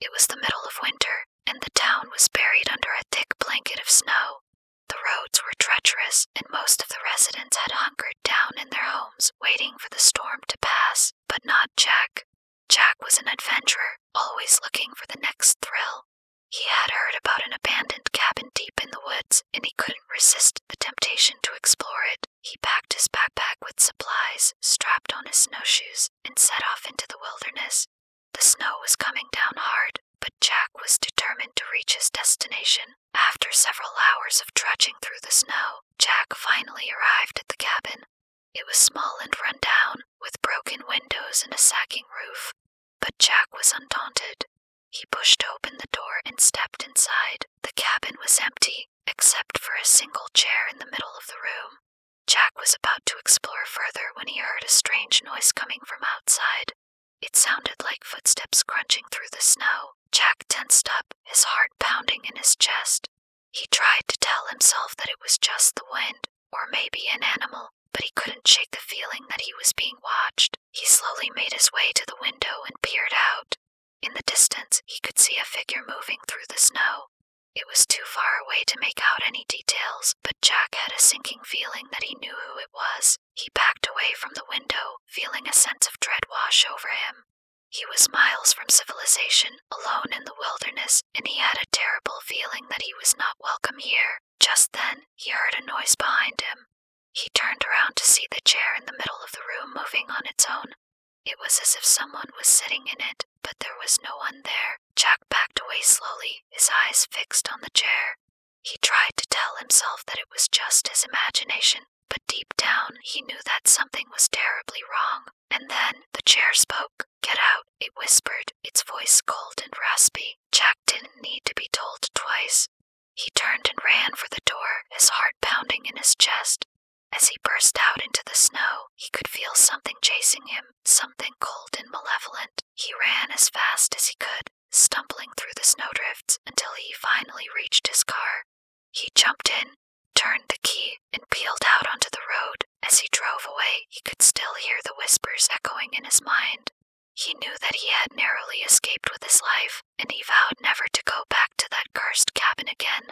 It was the middle of winter, and the town was buried under a thick blanket of snow. The roads were treacherous, and most of the residents had hunkered down in their homes, waiting for the storm to pass, but not Jack. Jack was an adventurer, always looking for the next thrill. He had heard about an abandoned cabin deep in the woods, and he couldn't resist the temptation to explore it. He packed his backpack with supplies, strapped on his snowshoes, and set off into the wilderness. The snow was coming down hard, but Jack was determined to reach his destination. After several hours of trudging through the snow, Jack finally arrived at the cabin. It was small and run down, with broken windows and a sagging roof. But Jack was undaunted. He pushed open the door and stepped inside. The cabin was empty, except for a single chair in the middle of the room. Jack was about to explore further when he heard a strange noise coming from outside. It sounded like footsteps crunching through the snow. Jack tensed up, his heart pounding in his chest. He tried to tell himself that it was just the wind, or maybe an animal, but he couldn't shake the feeling that he was being watched. He slowly made his way to the window and peered out. In the distance, he could see a figure moving through the snow. It was too far away to make out any details, but Jack had a sinking feeling that he knew who it was. He backed away from the window, feeling a sense of dread wash over him. He was miles from civilization, alone in the wilderness, and he had a terrible feeling that he was not welcome here. Just then, he heard a noise behind him. He turned around to see the chair in the middle of the room moving on its own. It was as if someone was sitting in it, but there was no one there. Jack backed away slowly, his eyes fixed on the chair. He tried to tell himself that it was just his imagination, but deep down he knew that something was terribly wrong. And then the chair spoke. "Get out," it whispered, its voice cold and raspy. Jack didn't need to be told twice. He turned and ran for the door, his heart pounding in his chest. As he burst out into the snow, he could feel something chasing him, something cold and malevolent. He ran as fast as he could, stumbling through the snowdrifts until he finally reached his car. He jumped in, turned the key, and peeled out onto the road. As he drove away, he could still hear the whispers echoing in his mind. He knew that he had narrowly escaped with his life, and he vowed never to go back to that cursed cabin again.